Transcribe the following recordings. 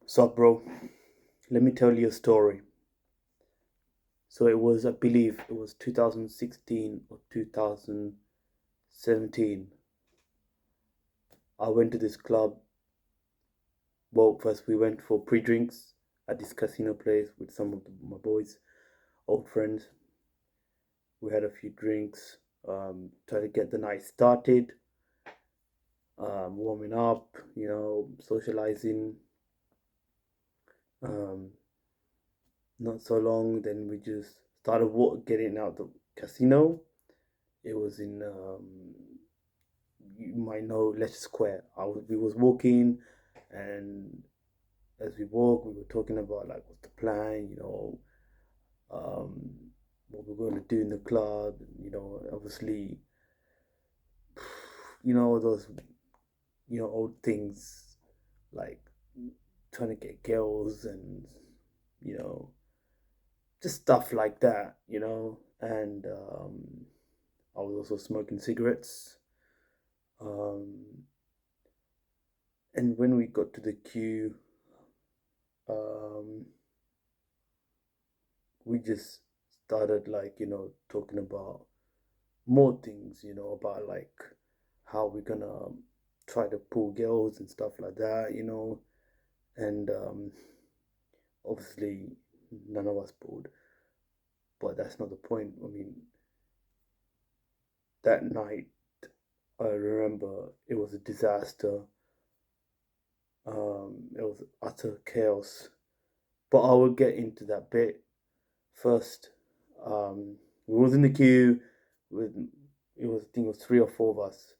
So, bro, let me tell you a story. So it was, I believe, it was 2016 or 2017. I went to this club. Well, first we went for pre-drinks at this casino place with some of my boys, old friends. We had a few drinks, tried to get the night started, warming up, socializing. Um, Not so long, then we just started getting out the casino. It was in you might know Leicester Square. We was walking, and as we walked, we were talking about like what's the plan, um, what we're going to do in the club. Obviously, those old things like trying to get girls and you know just stuff like that. And I was also smoking cigarettes. Um, and when we got to the queue, um, we just started like talking about more things, about like how we're gonna try to pull girls and stuff like that. And obviously none of us pulled, but that's not the point. I mean, that night I remember it was a disaster. It was utter chaos. But I will get into that bit first. We was in the queue with I think it was three or four of us.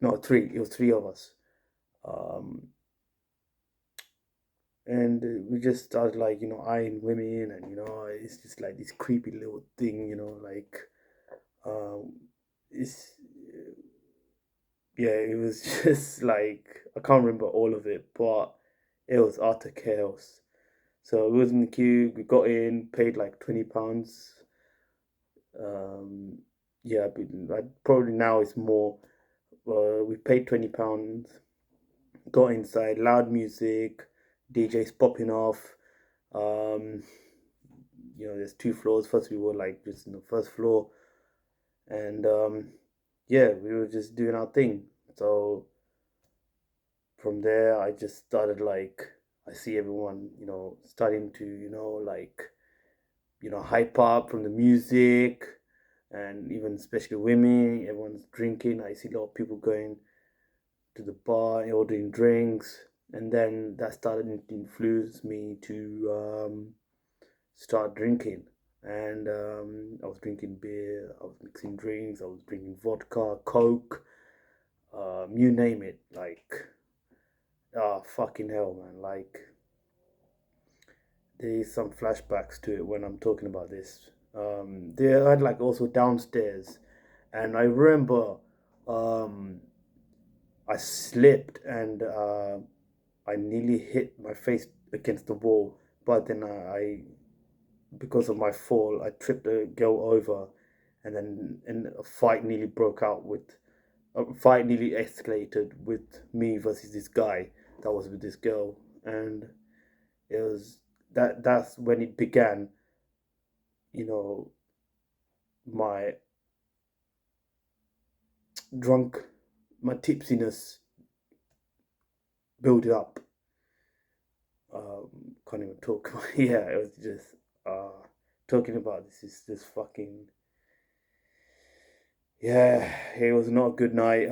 No, three. It was three of us. Um, and we just started like eyeing women, and it's just like this creepy little thing. Like um, it's yeah, it was just like I can't remember all of it, but it was utter chaos. So we was in the queue. We got in, paid like £20. Um, yeah, but probably now it's more. We paid £20, got inside, loud music, DJs popping off. Um, there's two floors. First, we were like just in the first floor, and yeah, we were just doing our thing. So from there, I just started like I see everyone, starting to, like hype up from the music, and even especially women. Everyone's drinking. I see a lot of people going to the bar and ordering drinks, and then that started to influence me to start drinking. And I was drinking beer, I was mixing drinks, I was drinking vodka, Coke, you name it. Like, fucking hell, man. Like, there's some flashbacks to it when I'm talking about this. They had like also downstairs, and I remember um, I slipped and I nearly hit my face against the wall, but then because of my fall, I tripped a girl over, and then a fight nearly broke out with a fight nearly escalated with me versus this guy that was with this girl, and it was that's when it began. You know, my drunk, my tipsiness built up. Can't even talk. Yeah, it was just talking about this is this fucking yeah. It was not a good night.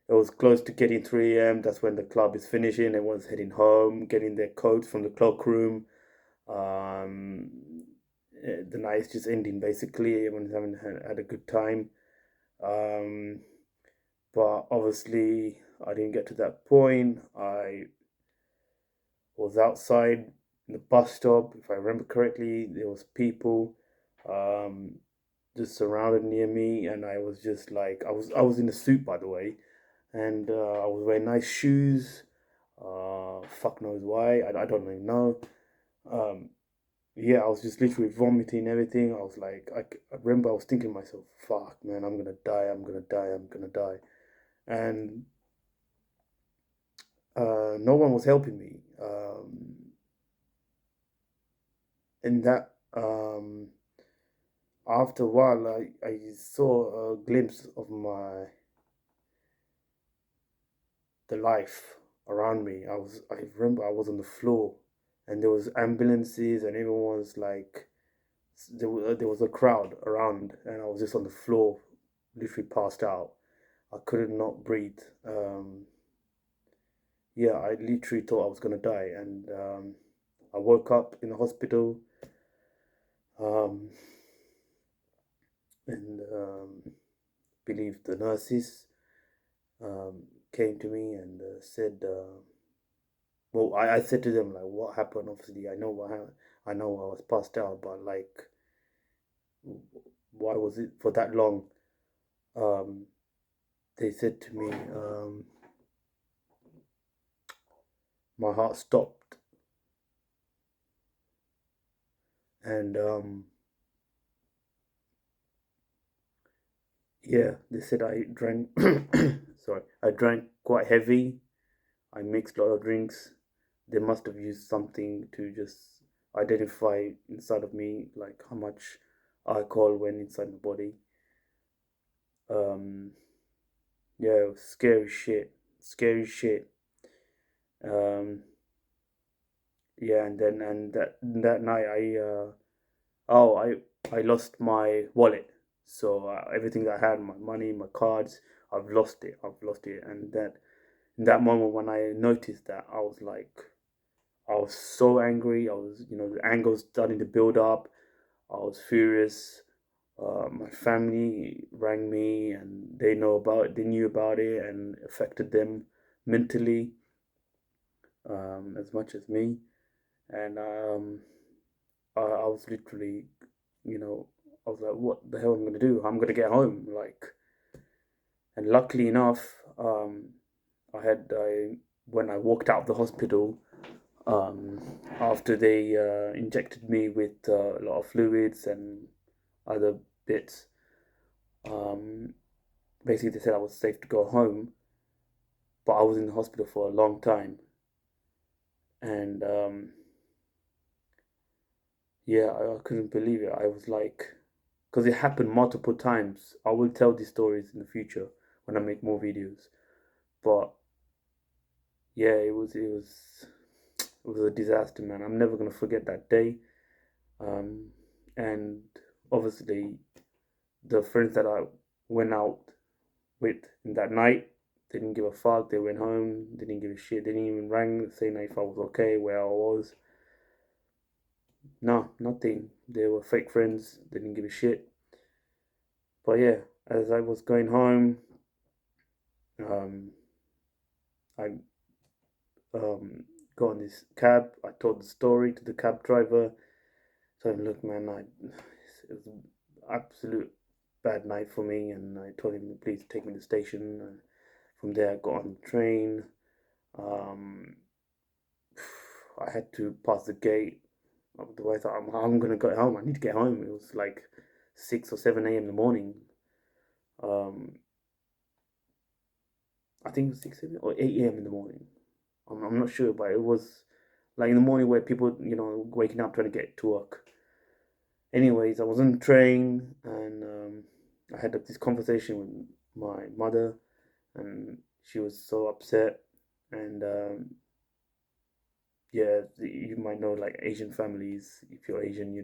It was close to getting 3 a.m. That's when the club is finishing. Everyone's heading home, getting their coats from the cloakroom. Um, the night is just ending basically. Everyone's having had a good time. Um, but obviously, I didn't get to that point. I was outside the bus stop. If I remember correctly, there was people um, just surrounded near me, and I was just like, I was in a suit, by the way, and I was wearing nice shoes. Fuck knows why. I don't really know. Um, yeah, I was just literally vomiting everything. I was like, I remember I was thinking to myself, fuck, man, I'm gonna die, I'm gonna die, I'm gonna die. And no one was helping me. And that after a while, I saw a glimpse of the life around me. I remember I was on the floor, and there was ambulances, and everyone was like, there was a crowd around, and I was just on the floor, literally passed out. I couldn't not breathe. Yeah, I literally thought I was gonna die, and I woke up in the hospital, um, and believe the nurses um, came to me and said, well, I said to them like, what happened? Obviously, I know what happened. I know I was passed out, but like, why was it for that long? Um, they said to me, my heart stopped, and yeah, they said I drank. Sorry, I drank quite heavy. I mixed a lot of drinks. They must have used something to just identify inside of me, like how much alcohol went inside my body. Um, yeah, it was scary shit, scary shit. Um, yeah, and then and that night oh I lost my wallet. So everything that I had, my money, my cards, I've lost it. I've lost it, and that in that moment when I noticed that, I was like, I was so angry. I was, the anger was starting to build up. I was furious. My family rang me, and they knew about it, and it affected them mentally as much as me. And I was literally, you know, I was like, what the hell am I gonna do? I'm gonna get home, like. And luckily enough, I when I walked out of the hospital, um, after they injected me with a lot of fluids and other bits. Um, Basically, they said I was safe to go home, but I was in the hospital for a long time, and yeah, I couldn't believe it. I was like, because it happened multiple times. I will tell these stories in the future when I make more videos, but yeah, it was a disaster, man. I'm never gonna forget that day. Um, and obviously, the friends that I went out with in that night, they didn't give a fuck. They went home. They didn't give a shit. They didn't even ring saying if I was okay, where I was. No, nothing. They were fake friends. They didn't give a shit. But yeah, as I was going home, um, I got on this cab. I told the story to the cab driver. So look, man, it was an absolute bad night for me, and I told him to please take me to the station. From there, I got on the train. Um, I had to pass the gate. Otherwise, I'm gonna go home. I need to get home. It was like 6 or 7 a.m. in the morning. Um, I think it was 6 or 8 a.m. in the morning. I'm not sure, but it was like in the morning where people, waking up trying to get to work. Anyways, I was on the train, and I had this conversation with my mother, and she was so upset. And yeah, you might know like Asian families. If you're Asian,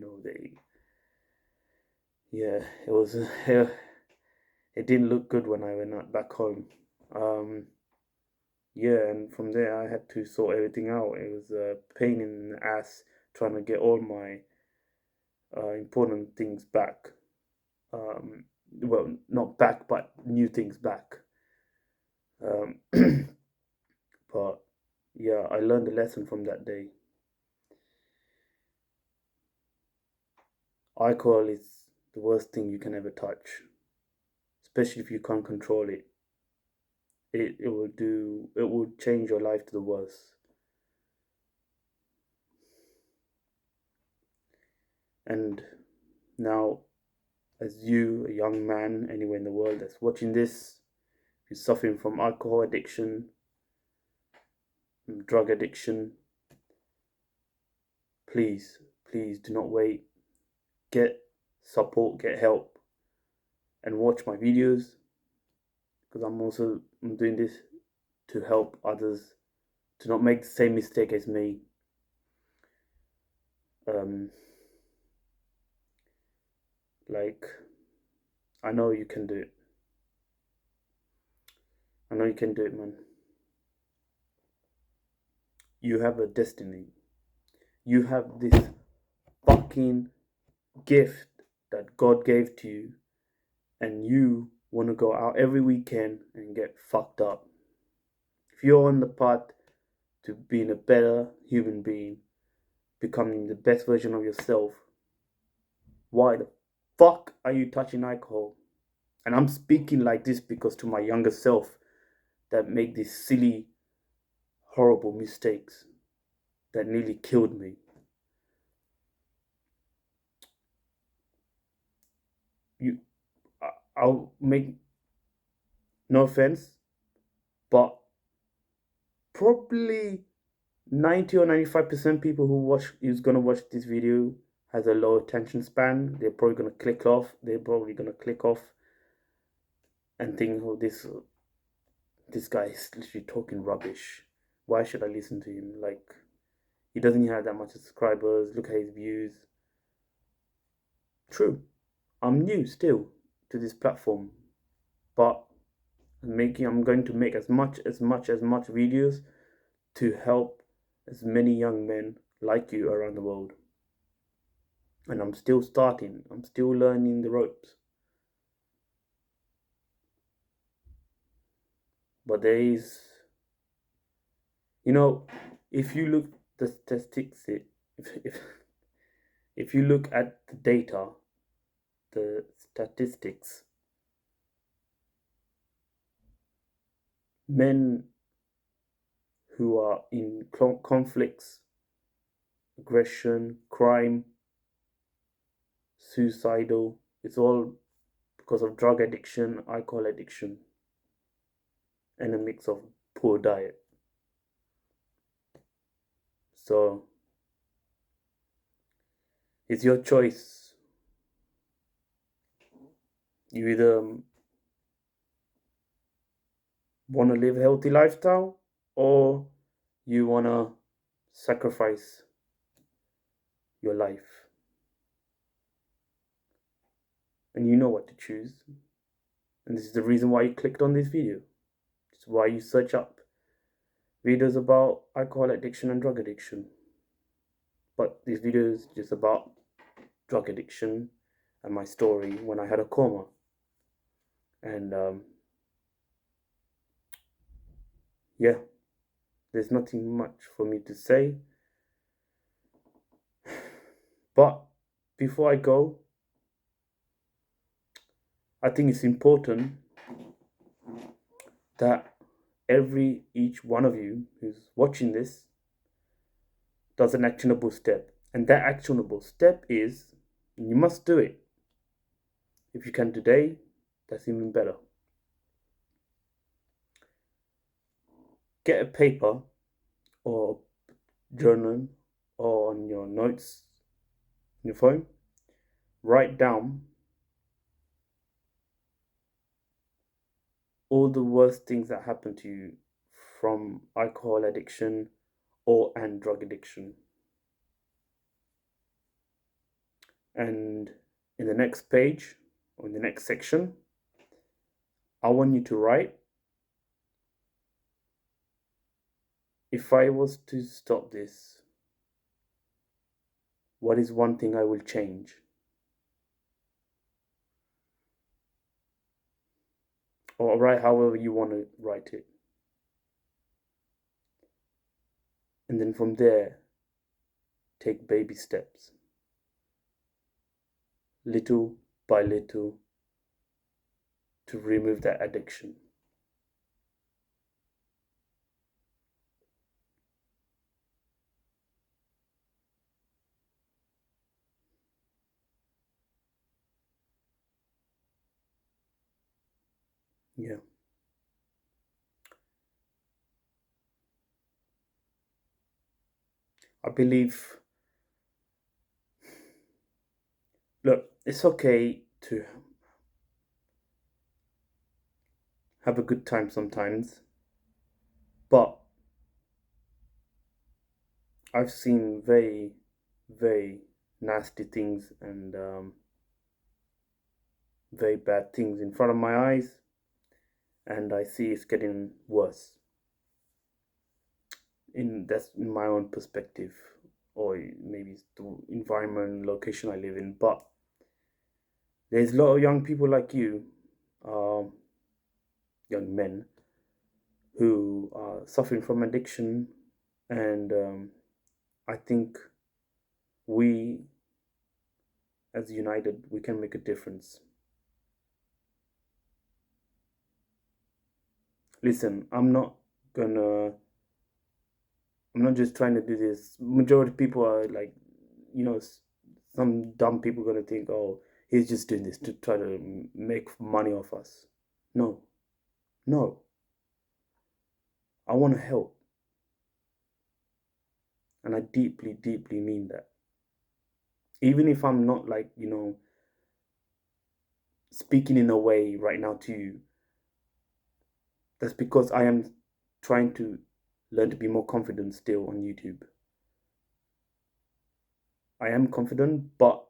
yeah, it was it didn't look good when I went back home. Um, yeah, and from there I had to sort everything out. It was a pain in the ass trying to get all my important things back. Well, not back, but new things back. Um, but yeah, I learned a lesson from that day. Alcohol is the worst thing you can ever touch, especially if you can't control it. It will change your life to the worst. And now, as you, a young man anywhere in the world that's watching this, who's suffering from alcohol addiction, drug addiction, please, please do not wait. Get support, get help, and watch my videos because I'm doing this to help others to not make the same mistake as me. Um, like I know you can do it. I know you can do it, man. You have a destiny. You have this fucking gift that God gave to you, and you want to go out every weekend and get fucked up. If you're on the path to being a better human being, becoming the best version of yourself, why the fuck are you touching alcohol? And I'm speaking like this because to my younger self that make these silly, horrible mistakes that nearly killed me. You, I'll make no offense, but probably 90 or 95% people who watch is gonna watch this video has a low attention span. They're probably gonna click off. They're probably gonna click off and think, "Oh, this guy is literally talking rubbish. Why should I listen to him? Like, he doesn't even have that much subscribers. Look at his views." True, I'm new still to this platform, but I'm going to make as much videos to help as many young men like you around the world. And I'm still starting. I'm still learning the ropes. But there is, you know, if you look the statistics, if you look at the data, the statistics, men who are in conflicts, aggression, crime, suicidal, it's all because of drug addiction, alcohol addiction, and a mix of poor diet. So it's your choice. You either want to live a healthy lifestyle or you want to sacrifice your life. And you know what to choose. And this is the reason why you clicked on this video. It's why you search up videos about alcohol addiction and drug addiction. But this video is just about drug addiction and my story when I had a coma. And yeah, there's nothing much for me to say. But before I go, I think it's important that each one of you who's watching this does an actionable step. And that actionable step is you must do it. If you can today, that's even better. Get a paper or journal or on your notes on your phone. Write down all the worst things that happen to you from alcohol addiction and drug addiction. And in the next page or in the next section, I want you to write, if I was to stop this, what is one thing I will change? Or write however you want to write it. And then from there, take baby steps, little by little, to remove that addiction. Yeah. I believe, look, it's okay to have a good time sometimes, but I've seen very, very nasty things and very bad things in front of my eyes, and I see it's getting worse. In That's in my own perspective, or maybe it's the environment, location I live in. But there's a lot of young people like you, um, young men, who are suffering from addiction, and I think we, as united, we can make a difference. Listen, gonna I'm not just trying to do this. Majority of people are like, you know, some dumb people gonna think, oh, he's just doing this to try to make money off us. No, no, I want to help, and I deeply, deeply mean that. Even if I'm not like, speaking in a way right now to you, that's because I am trying to learn to be more confident still on YouTube. I am confident, but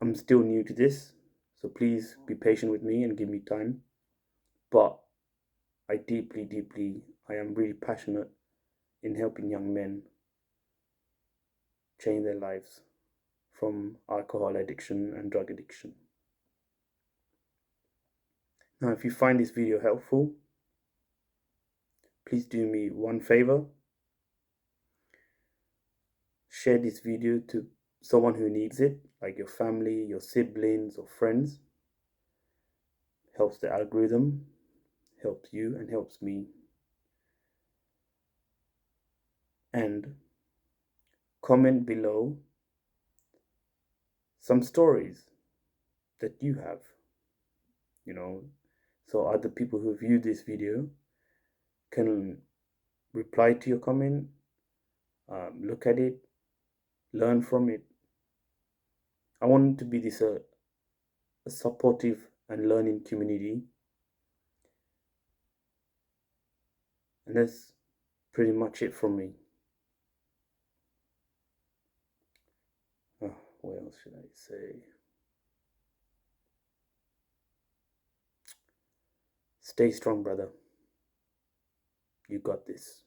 I'm still new to this, so please be patient with me and give me time. But I deeply, deeply, I am really passionate in helping young men change their lives from alcohol addiction and drug addiction. Now, if you find this video helpful, please do me one favor: share this video to someone who needs it, like your family, your siblings, or friends. Helps the algorithm, helps you, and helps me. And comment below some stories that you have, you know, so other people who view this video can reply to your comment, look at it, learn from it. I want it to be this a supportive and learning community, and that's pretty much it from me. What else should I say? Stay strong, brother. You got this.